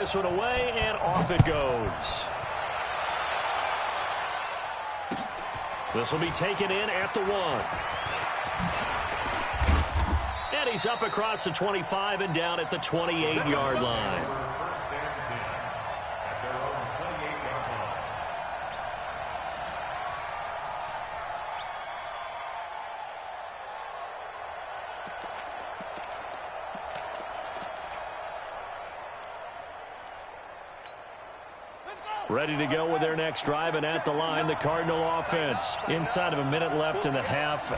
This one away, and off it goes. This will be taken in at the 1. And he's up across the 25 and down at the 28-yard line. Ready to go with their next drive, and at the line, the Cardinal offense. Inside of a minute left in the half,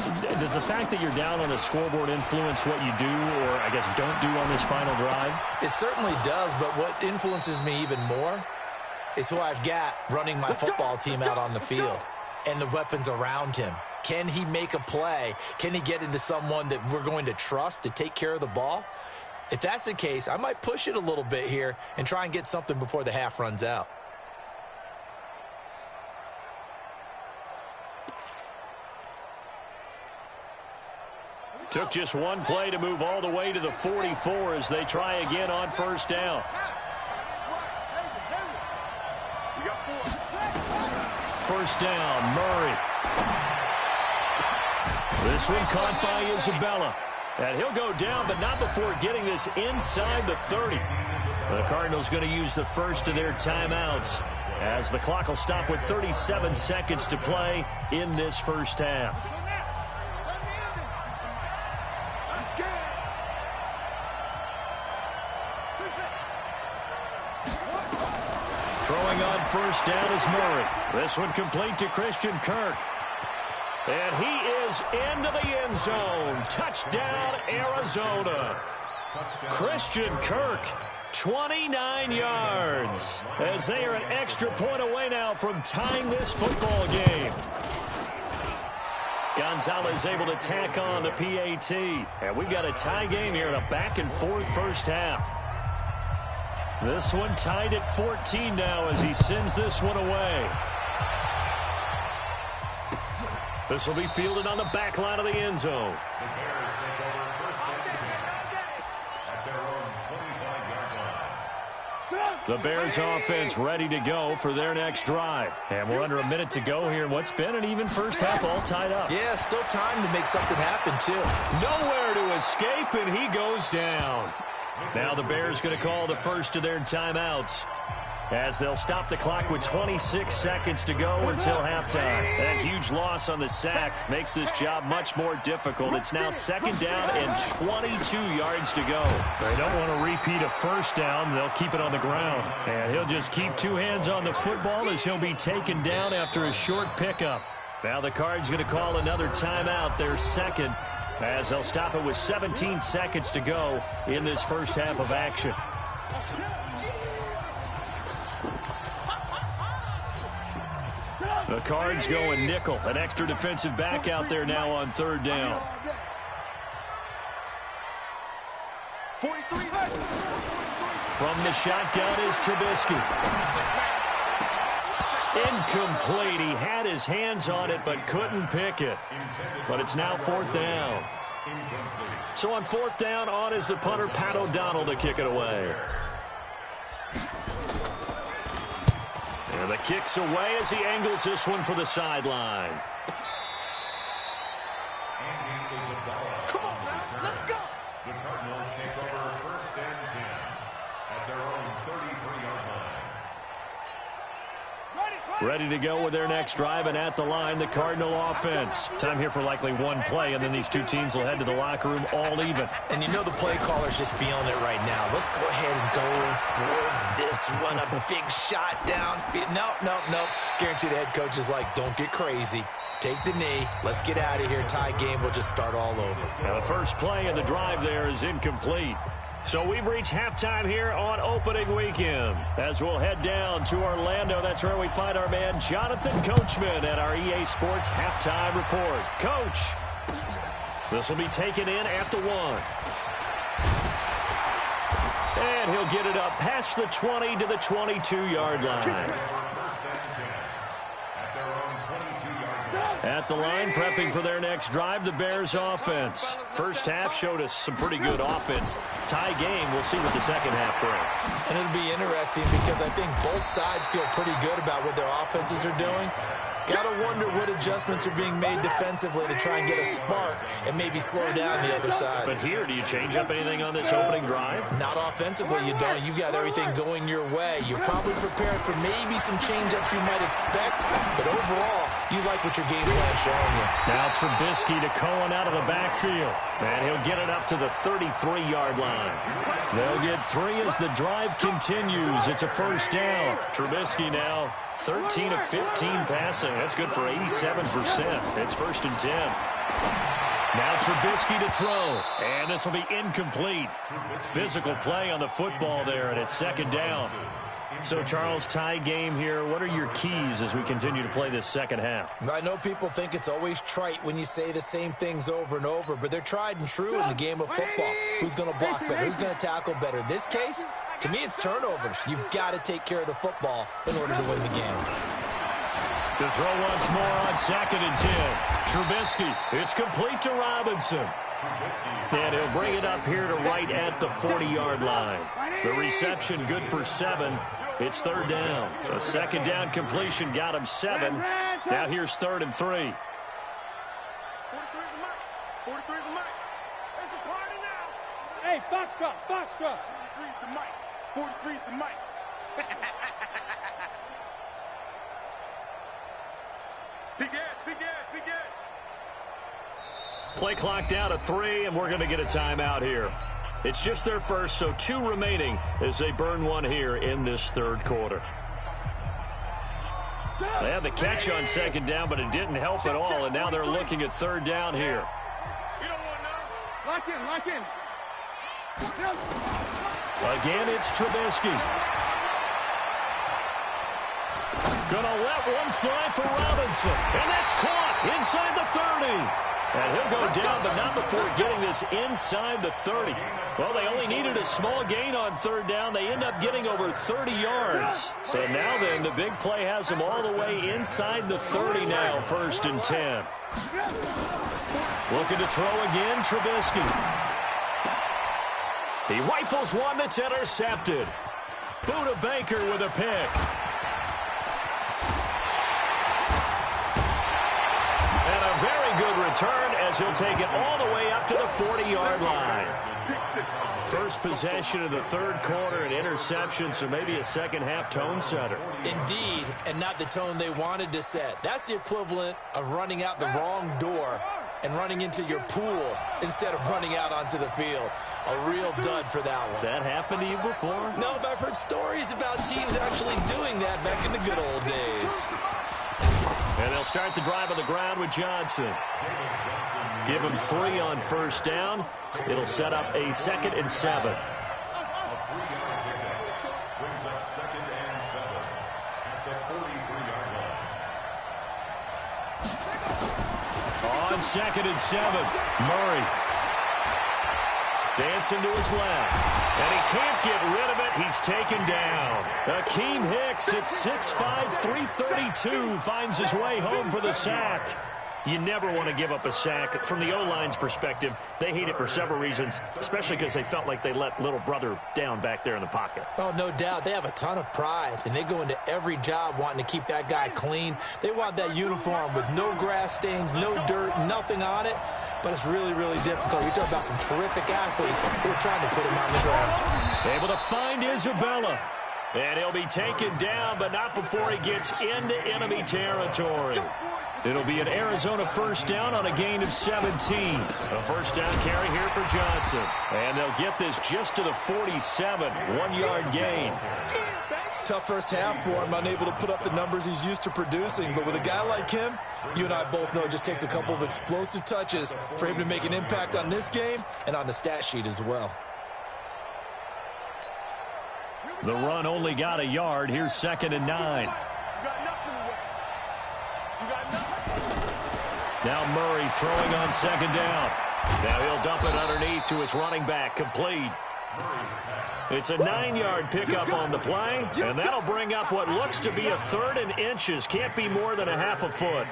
does the fact that you're down on the scoreboard influence what you do, or I guess don't do on this final drive? It certainly does, but what influences me even more is who I've got running my football team out on the field and the weapons around him. Can he make a play? Can he get into someone that we're going to trust to take care of the ball? If that's the case, I might push it a little bit here and try and get something before the half runs out. Took just one play to move all the way to the 44 as they try again on first down. First down, Murray. This one caught by Isabella. And he'll go down, but not before getting this inside the 30. The Cardinals going to use the first of their timeouts as the clock will stop with 37 seconds to play in this first half. Throwing on first down is Murray. This one complete to Christian Kirk. And he is into the end zone. Touchdown, Arizona. Christian Kirk, 29 yards. As they are an extra point away now from tying this football game. Gonzalez able to tack on the PAT. And we've got a tie game here in a back-and-forth first half. This one tied at 14 now as he sends this one away. This will be fielded on the back line of the end zone. The Bears offense ready to go for their next drive. And we're under a minute to go here in what's been an even first half, all tied up. Yeah, still time to make something happen, too. Nowhere to escape, and he goes down. Now the Bears going to call the first of their timeouts as they'll stop the clock with 26 seconds to go until halftime. That huge loss on the sack makes this job much more difficult. It's now second down and 22 yards to go. They don't want to repeat a first down. They'll keep it on the ground. And he'll just keep two hands on the football as he'll be taken down after a short pickup. Now the Cards going to call another timeout, their second, as they'll stop it with 17 seconds to go in this first half of action. The Cards going nickel, an extra defensive back out there now on third down. From the shotgun is Trubisky. Incomplete. He had his hands on it but couldn't pick it. But it's now fourth down. So on fourth down, on is the punter, Pat O'Donnell, to kick it away. And the kick's away as he angles this one for the sideline. Come on, man, let's go. The Cardinals take over first and 10 at their own 33-yard line. Ready to go with their next drive, and at the line, the Cardinal offense. Time here for likely one play, and then these two teams will head to the locker room all even. And you know the play caller's just feeling it right now. Let's go ahead and go for this one. A big shot downfield. Nope. Guarantee the head coach is like, don't get crazy. Take the knee. Let's get out of here. Tie game. We'll just start all over. Now the first play of the drive there is incomplete. So we've reached halftime here on opening weekend. As we'll head down to Orlando, that's where we find our man Jonathan Coachman at our EA Sports Halftime Report. Coach, this will be taken in at the 1. And he'll get it up past the 20 to the 22-yard line. At the line, prepping for their next drive, the Bears offense. First half showed us some pretty good offense. Tie game, we'll see what the second half brings. And it'll be interesting because I think both sides feel pretty good about what their offenses are doing. Got to wonder what adjustments are being made defensively to try and get a spark and maybe slow down the other side. But here, do you change up anything on this opening drive? Not offensively, you don't. You got everything going your way. You've probably prepared for maybe some change-ups you might expect, but overall, you like what your game plan's showing you. Now Trubisky to Cohen out of the backfield, and he'll get it up to the 33-yard line. They'll get 3 as the drive continues. It's a first down. Trubisky now 13 of 15 passing. That's good for 87%. It's first and 10. Now Trubisky to throw, and this will be incomplete. Physical play on the football there, and it's second down. So, Charles, tie game here. What are your keys as we continue to play this second half? I know people think it's always trite when you say the same things over and over, but they're tried and true in the game of football. Who's going to block better? Who's going to tackle better? In this case, to me, it's turnovers. You've got to take care of the football in order to win the game. To throw once more on second and 10. Trubisky, it's complete to Robinson. And he'll bring it up here to right at the 40-yard line. The reception good for 7. It's third down. A second down completion got him 7. Now here's third and 3. 43 is the mic. 43 is the mic. It's a party now. Hey, Foxtrot, Foxtrot. 43 is the mic. 43 is the mic. Big Ed. Play clock down to 3, and we're going to get a timeout here. It's just their first, so 2 remaining as they burn one here in this third quarter. They had the catch on second down, but it didn't help at all, and now they're looking at third down here. You don't want none. Lock in. Again, it's Trubisky. Gonna let one fly for Robinson, and that's caught inside the 30. And he'll go down, but not before getting this inside the 30. Well, they only needed a small gain on third down. They end up getting over 30 yards. So now then, the big play has them all the way inside the 30 now, first and 10. Looking to throw again, Trubisky. He rifles one that's intercepted. Buda Baker with a pick. And a very good return as he'll take it all the way up to the 40-yard line. First possession of the third quarter, an interception, so maybe a second-half tone setter. Indeed, and not the tone they wanted to set. That's the equivalent of running out the wrong door and running into your pool instead of running out onto the field. A real dud for that one. Has that happened to you before? No, but I've heard stories about teams actually doing that back in the good old days. And they'll start the drive on the ground with Johnson. Give him 3 on first down. It'll set up a second and 7. A 3-yard pickup brings up second and 7 at the 43-yard line. On second and 7, Murray. Dancing to his left. And he can't get rid of it. He's taken down. Akeem Hicks at 6'5", 332 finds his way home for the sack. You never want to give up a sack. From the O-line's perspective, they hate it for several reasons, especially because they felt like they let little brother down back there in the pocket. Oh, no doubt. They have a ton of pride, and they go into every job wanting to keep that guy clean. They want that uniform with no grass stains, no dirt, nothing on it. But it's really, really difficult. You're talking about some terrific athletes who are trying to put him on the ground. Able to find Isabella. And he'll be taken down, but not before he gets into enemy territory. It'll be an Arizona first down on a gain of 17. A first down carry here for Johnson. And they'll get this just to the 47. 1-yard gain. Tough first half for him, unable to put up the numbers he's used to producing. But with a guy like him, you and I both know it just takes a couple of explosive touches for him to make an impact on this game and on the stat sheet as well. The run only got a yard. Here's second and 9. Now Murray throwing on second down. Now he'll dump it underneath to his running back. Complete. It's a 9-yard pickup on the play, and that'll bring up what looks to be a 3rd and inches. Can't be more than a half a foot.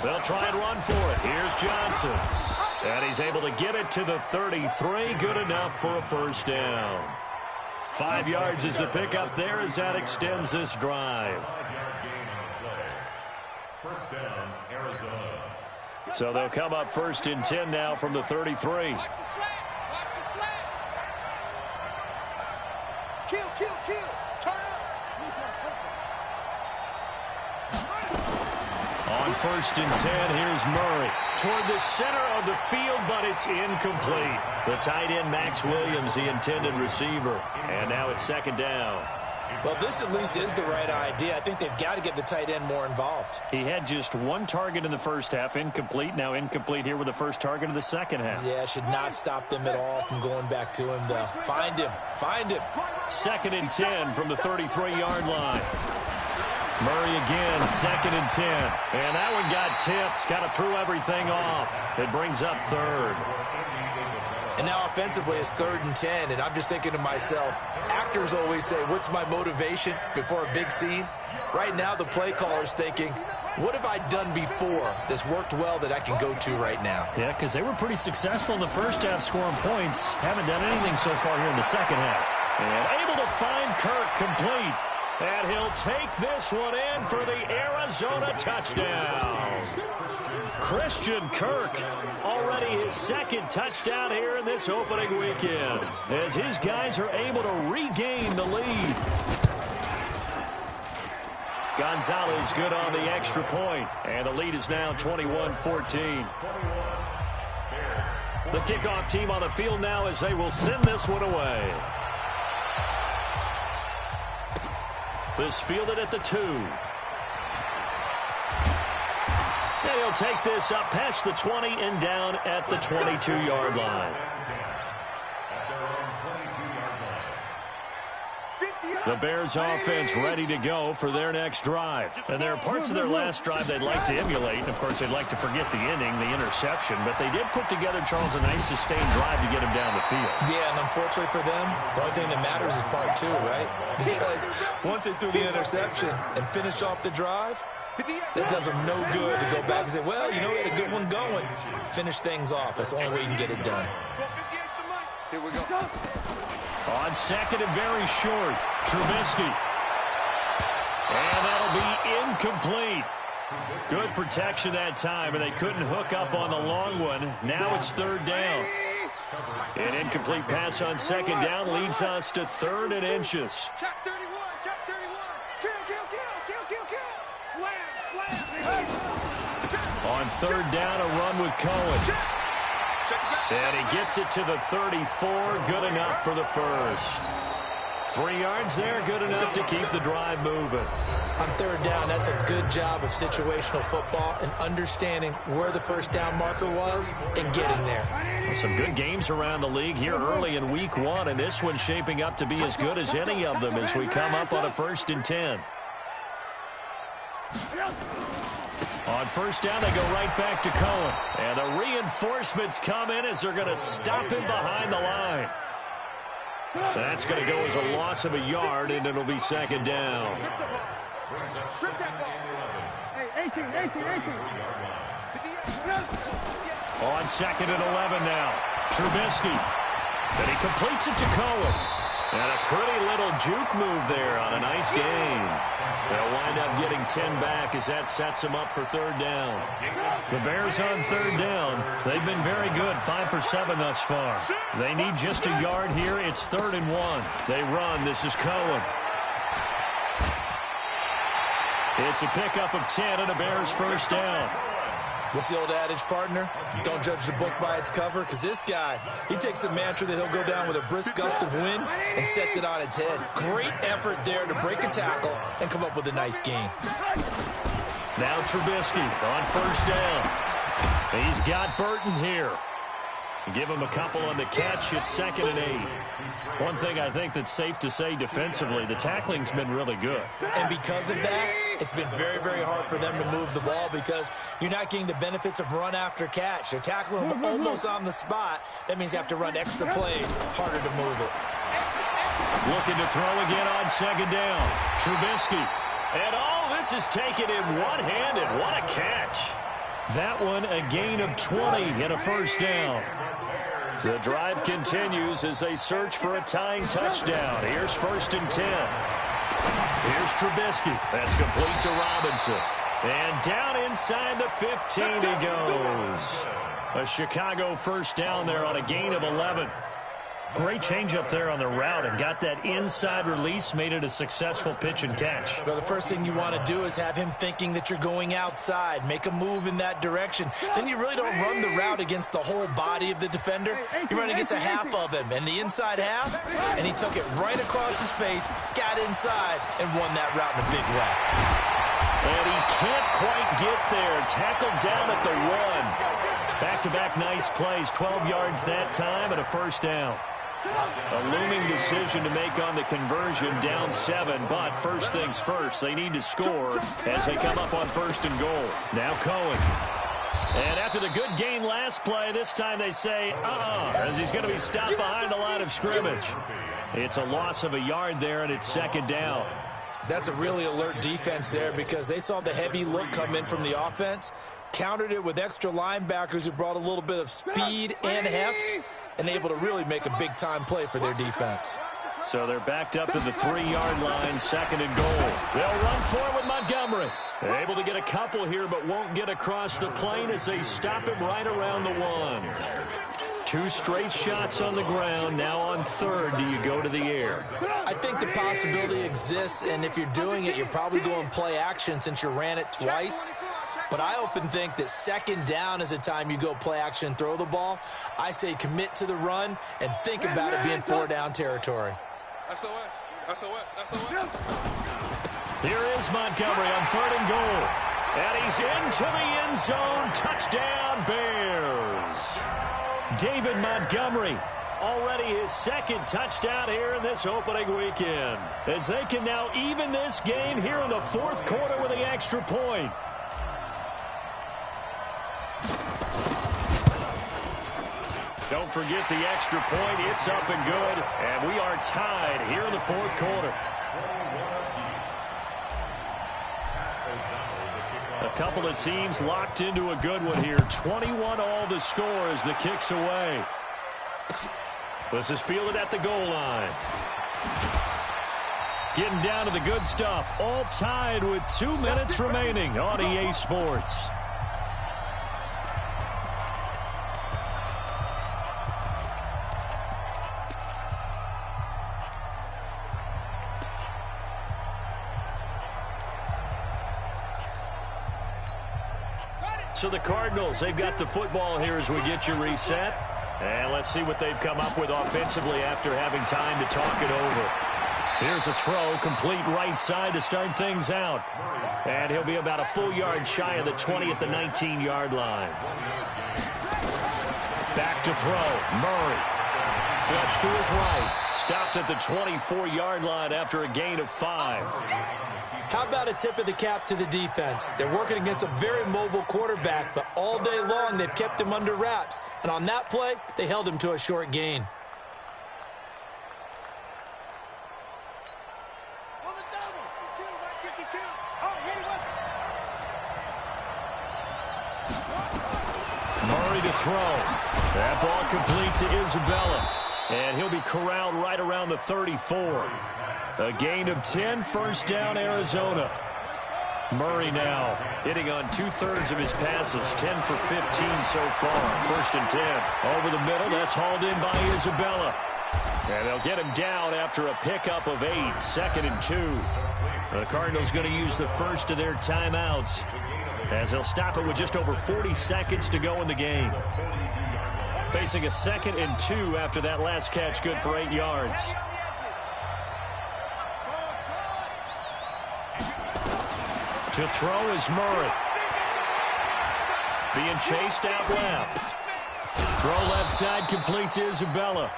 They'll try and run for it. Here's Johnson. And he's able to get it to the 33. Good enough for a first down. 5 yards is the pickup there as that extends this drive. First down, Arizona. So they'll come up 1st and 10 now from the 33. Watch the slant. Watch the slant. Kill, kill, kill. Turn up. On 1st and 10, here's Murray. Toward the center of the field, but it's incomplete. The tight end, Max Williams, the intended receiver. And now it's 2nd down. Well, this at least is the right idea. I think they've got to get the tight end more involved. He had just 1 target in the first half, incomplete. Now incomplete here with the first target of the second half. Yeah, should not stop them at all from going back to him, though. Find him. Find him. 2nd and 10 from the 33-yard line. Murray again, 2nd and 10. And that one got tipped, kind of threw everything off. It brings up 3rd. And now offensively it's 3rd and 10, and I'm just thinking to myself, actors always say, what's my motivation before a big scene? Right now the play caller's thinking, what have I done before that's worked well that I can go to right now? Yeah, because they were pretty successful in the first half scoring points. Haven't done anything so far here in the second half. And able to find Kirk complete. And he'll take this one in for the Arizona touchdown. Christian Kirk, already his 2nd touchdown here in this opening weekend, as his guys are able to regain the lead. Gonzalez good on the extra point, and the lead is now 21-14. The kickoff team on the field now as they will send this one away. This fielded at the 2. And he'll take this up past the 20 and down at the 22-yard line. The Bears offense ready to go for their next drive. And there are parts of their last drive they'd like to emulate. And, of course, they'd like to forget the ending, the interception. But they did put together, Charles, a nice sustained drive to get him down the field. Yeah, and unfortunately for them, the only thing that matters is part 2, right? Because once they threw the interception and finished off the drive, that does them no good to go back and say, well, you know, we had a good one going. Finish things off. That's the only way you can get it done. Here we go. On 2nd and very short, Trubisky. And that'll be incomplete. Good protection that time, and they couldn't hook up on the long one. Now it's 3rd down. An incomplete pass on 2nd down leads us to 3rd and inches. Check 31, check 31. Kill, kill, kill, kill, kill, kill. Slam, slam. On 3rd down, a run with Cohen. And he gets it to the 34, good enough for the first. 3 yards there, good enough to keep the drive moving. On 3rd down, that's a good job of situational football and understanding where the first down marker was and getting there. Some good games around the league here early in week 1, and this one's shaping up to be as good as any of them as we come up on a 1st and 10. On 1st down, they go right back to Cohen. And the reinforcements come in as they're going to stop him behind the line. That's going to go as a loss of a yard, and it'll be 2nd down. Strip that ball. Hey, 18. On 2nd and 11 now, Trubisky. And he completes it to Cohen. And a pretty little juke move there on a nice game. They'll wind up getting 10 back as that sets them up for 3rd down. The Bears on 3rd down. They've been very good, 5 for 7 thus far. They need just a yard here. It's 3rd and 1. They run. This is Cohen. It's a pickup of 10 and a Bears first down. What's the old adage, partner? Don't judge the book by its cover, because this guy, he takes a mantra that he'll go down with a brisk gust of wind and sets it on its head. Great effort there to break a tackle and come up with a nice game. Now Trubisky on 1st down. He's got Burton here. Give him a couple on the catch. It's 2nd and 8. One thing I think that's safe to say defensively, the tackling's been really good. And because of that, it's been very, very hard for them to move the ball because you're not getting the benefits of run after catch. They're tackling them almost on the spot. That means you have to run extra plays, harder to move it. Looking to throw again on 2nd down. Trubisky. And all this is taken in one-handed. What a catch. That one a gain of 20 and a first down. The drive continues as they search for a tying touchdown. Here's 1st and 10. Here's Trubisky. That's complete to Robinson. And down inside the 15 he goes. A Chicago first down there on a gain of 11. Great change up there on the route and got that inside release, made it a successful pitch and catch. Well, the first thing you want to do is have him thinking that you're going outside, make a move in that direction. Then you really don't run the route against the whole body of the defender. You run against a half of him, and the inside half, and he took it right across his face, got inside, and won that route in a big way. And he can't quite get there. Tackled down at the 1. Back-to-back nice plays, 12 yards that time and a first down. A looming decision to make on the conversion, down 7, but first things first, they need to score as they come up on 1st and goal. Now Cohen. And after the good gain last play, this time they say, as he's going to be stopped behind the line of scrimmage. It's a loss of a yard there, and it's 2nd down. That's a really alert defense there because they saw the heavy look come in from the offense, countered it with extra linebackers who brought a little bit of speed and heft, and able to really make a big-time play for their defense. So they're backed up to the 3-yard line, 2nd and goal. They'll run forward with Montgomery. They're able to get a couple here, but won't get across the plane as they stop him right around the 1. 2 straight shots on the ground. Now on 3rd, do you go to the air? I think the possibility exists, and if you're doing it, you're probably going play action since you ran it twice. But I often think that 2nd down is the time you go play action and throw the ball. I say commit to the run and think about it being 4-down territory. Here is Montgomery on 3rd and goal. And he's into the end zone. Touchdown, Bears. David Montgomery, already his 2nd touchdown here in this opening weekend. As they can now even this game here in the 4th quarter with the extra point. Don't forget the extra point. It's up and good. And we are tied here in the 4th quarter. A couple of teams locked into a good one here. 21 all the score as the kick's away. This is fielded at the goal line. Getting down to the good stuff. All tied with 2 minutes remaining on EA Sports. So the Cardinals, they've got the football here as we get you reset. And let's see what they've come up with offensively after having time to talk it over. Here's a throw, complete right side to start things out. And he'll be about a full yard shy of the 20 at the 19-yard line. Back to throw, Murray. Flush to his right. Stopped at the 24-yard line after a gain of 5. How about a tip of the cap to the defense? They're working against a very mobile quarterback, but all day long they've kept him under wraps. And on that play, they held him to a short gain. Murray to throw. That ball complete to Isabella. And he'll be corralled right around the 34. A gain of 10, first down, Arizona. Murray now hitting on 2/3 of his passes, 10 for 15 so far. 1st and 10. Over the middle, that's hauled in by Isabella. And they'll get him down after a pickup of 8, 2nd and 2. The Cardinals going to use the first of their timeouts as they'll stop it with just over 40 seconds to go in the game. Facing a 2nd and 2 after that last catch, good for 8 yards. To throw is Murray. Being chased out left. Throw left side complete to Isabella.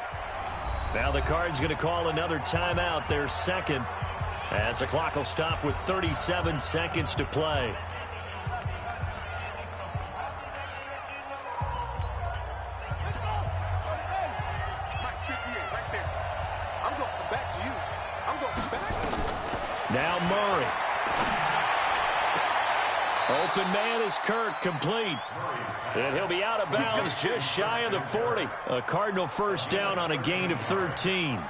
Now the Cards going to call another timeout, their 2nd, as the clock will stop with 37 seconds to play. Now Murray. Open man is Kirk, complete. And he'll be out of bounds just shy of the 40. A Cardinal first down on a gain of 13.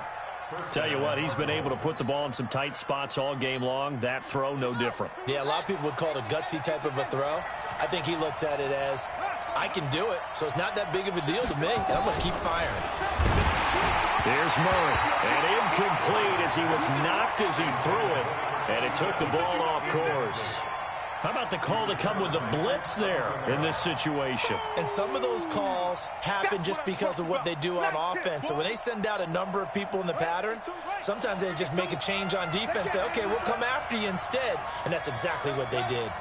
Tell you what, he's been able to put the ball in some tight spots all game long. That throw, no different. Yeah, a lot of people would call it a gutsy type of a throw. I think he looks at it as, I can do it, so it's not that big of a deal to me, and I'm going to keep firing. Here's Murray, and incomplete as he was knocked as he threw it, and it took the ball off course. How about the call to come with the blitz there in this situation? And some of those calls happen just because of what they do on offense. So when they send out a number of people in the pattern, sometimes they just make a change on defense, say, okay, we'll come after you instead. And that's exactly what they did.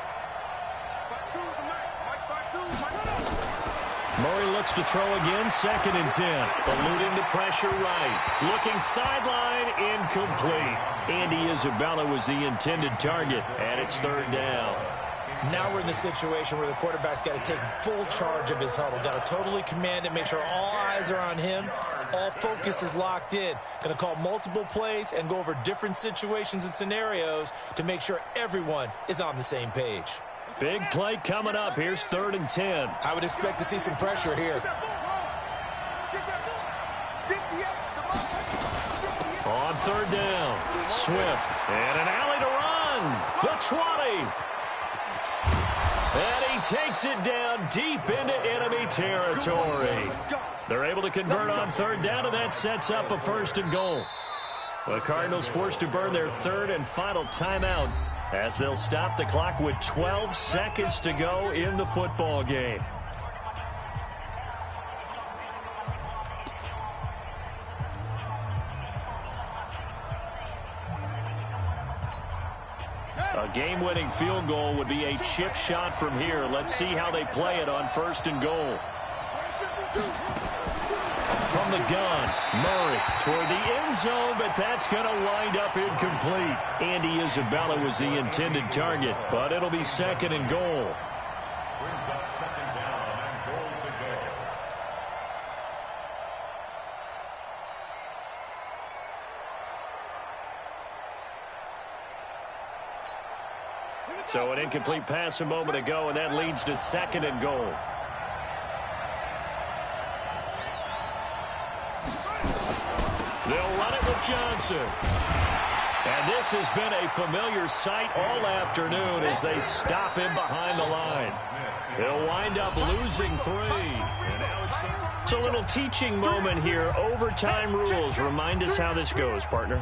Murray looks to throw again, 2nd and 10. Eluding the pressure right. Looking sideline, incomplete. Andy Isabella was the intended target, and it's 3rd down. Now we're in the situation where the quarterback's got to take full charge of his huddle. Got to totally command it, make sure all eyes are on him. All focus is locked in. Going to call multiple plays and go over different situations and scenarios to make sure everyone is on the same page. Big play coming up. Here's 3rd and 10. I would expect to see some pressure here. On 3rd down, Swift, and an alley to run. The 20. And he takes it down deep into enemy territory. They're able to convert on 3rd down, and that sets up a 1st and goal. The Cardinals forced to burn their 3rd and final timeout as they'll stop the clock with 12 seconds to go in the football game. A game-winning field goal would be a chip shot from here. Let's see how they play it on 1st and goal. From the gun, Murray toward the end zone, but that's going to wind up incomplete. Andy Isabella was the intended target, but it'll be 2nd and goal. Brings up 2nd down and goal to go. So an incomplete pass a moment ago, and that leads to 2nd and goal. They'll run it with Johnson. And this has been a familiar sight all afternoon as they stop him behind the line. They'll wind up losing 3. And now it's a little teaching moment here. Overtime rules. Remind us how this goes, partner.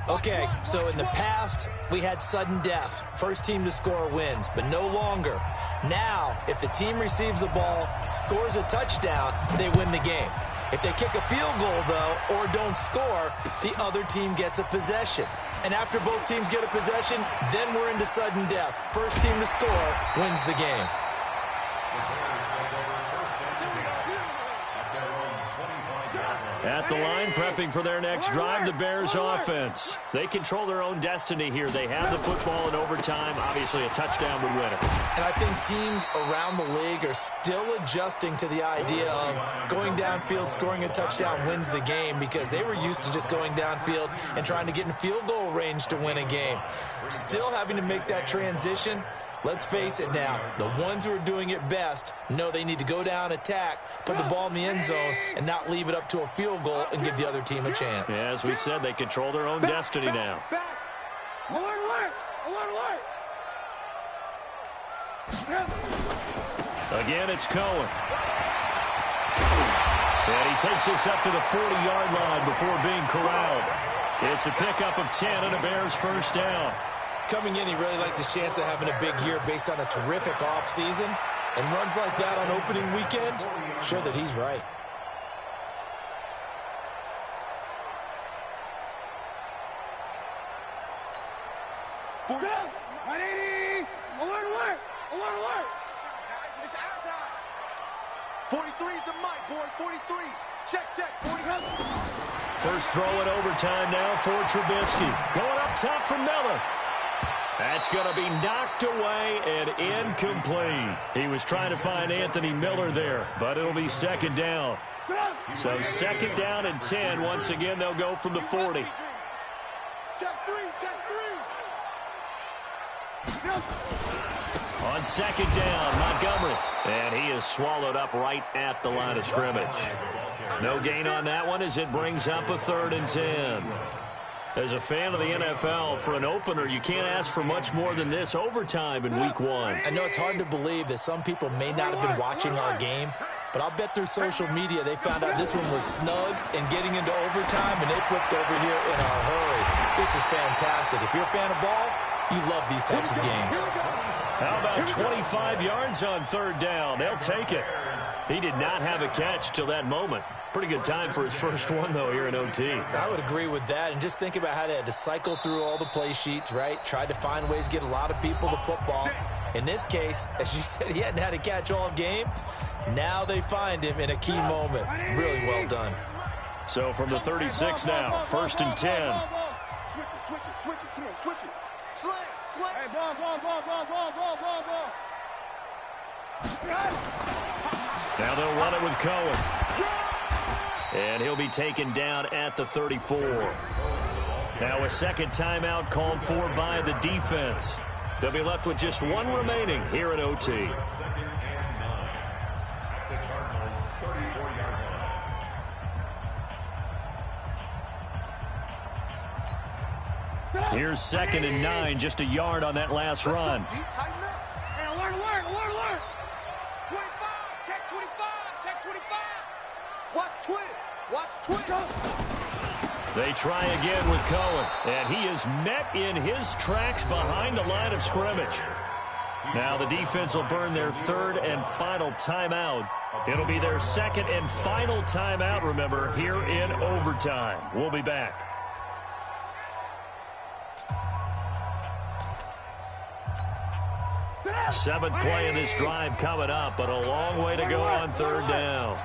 Okay, so in the past, we had sudden death. First team to score wins, but no longer. Now, if the team receives the ball, scores a touchdown, they win the game. If they kick a field goal, though, or don't score, the other team gets a possession. And after both teams get a possession, then we're into sudden death. First team to score wins the game. At the line, prepping for their next drive, the Bears offense. They control their own destiny here. They have the football in overtime. Obviously, a touchdown would win it. And I think teams around the league are still adjusting to the idea of going downfield, scoring a touchdown wins the game, because they were used to just going downfield and trying to get in field goal range to win a game. Still having to make that transition. Let's face it now, the ones who are doing it best know they need to go down, attack, put the ball in the end zone, and not leave it up to a field goal and give the other team a chance. Yeah, as we said, they control their own destiny now. Alert, alert! Alert, alert! Again, it's Cohen. And he takes this up to the 40-yard line before being corralled. It's a pickup of 10 and a Bears first down. Coming in, he really liked his chance of having a big year based on a terrific offseason. And runs like that on opening weekend show that he's right. Alert, alert! Alert, alert! Guys, it's our time. 43 is the mic, boy. 43. Check, 43. First throw in overtime now for Trubisky. Going up top for Miller. That's going to be knocked away and incomplete. He was trying to find Anthony Miller there, but it'll be 2nd down. So 2nd down and 10. Once again, they'll go from the 40. Check 3, check 3. On second down, Montgomery. And he is swallowed up right at the line of scrimmage. No gain on that one as it brings up a 3rd and 10. As a fan of the NFL, for an opener, you can't ask for much more than this overtime in Week 1. I know it's hard to believe that some people may not have been watching our game, but I'll bet through social media they found out this one was snug and getting into overtime, and they flipped over here in a hurry. This is fantastic. If you're a fan of ball, you love these types of games. How about 25 yards on 3rd down? They'll take it. He did not have a catch till that moment. Pretty good time for his first one, though, here in OT. I would agree with that. And just think about how they had to cycle through all the play sheets, right? Tried to find ways to get a lot of people the football. In this case, as you said, he hadn't had a catch all game. Now they find him in a key moment. Really well done. So from the 36 now, 1st and 10. Switch it, switch it. Come on, switch it. Slam. Hey, ball. Now they'll run it with Cohen. And he'll be taken down at the 34. Now a second timeout called for by the defense. They'll be left with just one remaining here at OT. 2nd and 9 at the Cardinals' 34-yard line. Here's 2nd and 9, just a yard on that last run. Hey, alert. 25, check 25. Watch twist. They try again with Cohen, and he is met in his tracks behind the line of scrimmage. Now the defense will burn their 3rd and final timeout. It'll be their 2nd and final timeout, remember, here in overtime. We'll be back. Seventh play of this drive coming up, but a long way to go on 3rd down.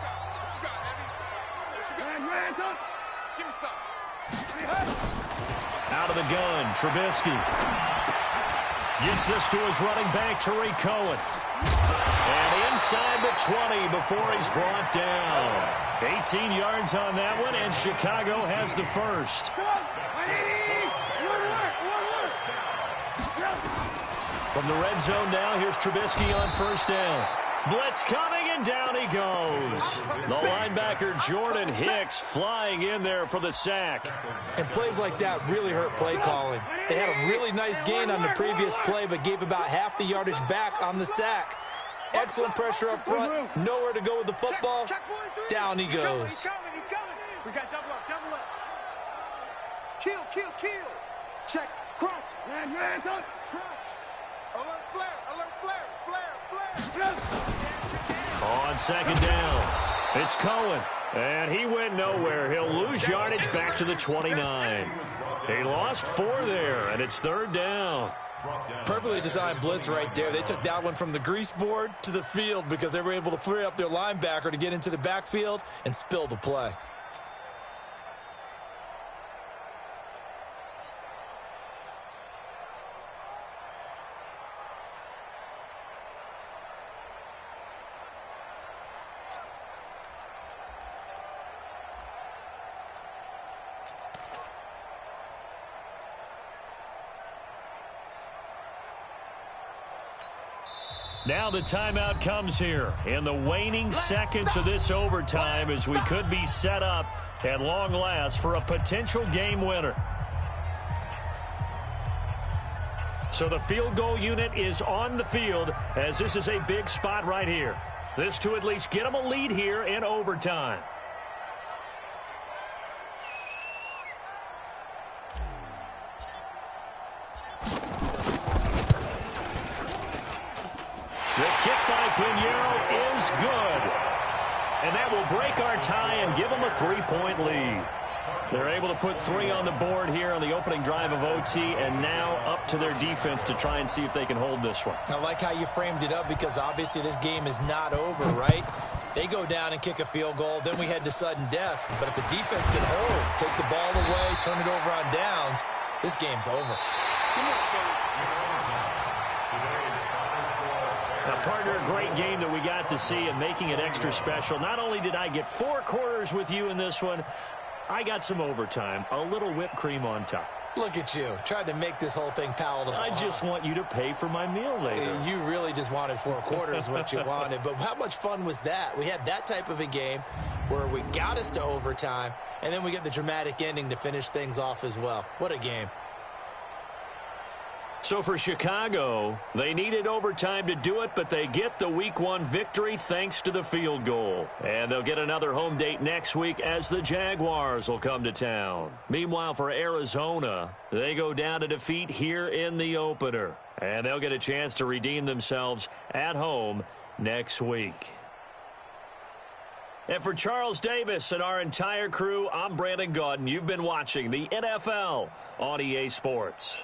Out of the gun, Trubisky. Gets this to his running back, Tariq Cohen. And inside the 20 before he's brought down. 18 yards on that one, and Chicago has the first. From the red zone now, here's Trubisky on 1st down. Blitz coming, and down he goes. The linebacker, Jordan Hicks, flying in there for the sack. And plays like that really hurt play calling. They had a really nice gain on the previous play, but gave about half the yardage back on the sack. Excellent pressure up front. Nowhere to go with the football. Down he goes. He's coming. We got double up. Kill. Check. Crunch. Crunch. Alert flare. On 2nd down, it's Cohen, and he went nowhere. He'll lose yardage back to the 29. He lost 4 there, and it's 3rd down. Perfectly designed blitz right there. They took that one from the grease board to the field because they were able to free up their linebacker to get into the backfield and spill the play. Now the timeout comes here in the waning seconds of this overtime as we could be set up at long last for a potential game winner. So the field goal unit is on the field as this is a big spot right here. This to at least get them a lead here in overtime. The kick by Pinheiro is good. And that will break our tie and give them a 3-point lead. They're able to put 3 on the board here on the opening drive of OT, and now up to their defense to try and see if they can hold this one. I like how you framed it up because obviously this game is not over, right? They go down and kick a field goal, then we head to sudden death. But if the defense can hold, take the ball away, turn it over on downs, this game's over. Now, partner, a great game that we got to see and making it extra special. Not only did I get 4 quarters with you in this one, I got some overtime, a little whipped cream on top. Look at you, trying to make this whole thing palatable. I just want you to pay for my meal later. You really just wanted 4 quarters what you wanted. But how much fun was that? We had that type of a game where we got us to overtime, and then we get the dramatic ending to finish things off as well. What a game. So for Chicago, they needed overtime to do it, but they get the Week 1 victory thanks to the field goal. And they'll get another home date next week as the Jaguars will come to town. Meanwhile, for Arizona, they go down to defeat here in the opener. And they'll get a chance to redeem themselves at home next week. And for Charles Davis and our entire crew, I'm Brandon Gaudin. You've been watching the NFL on EA Sports.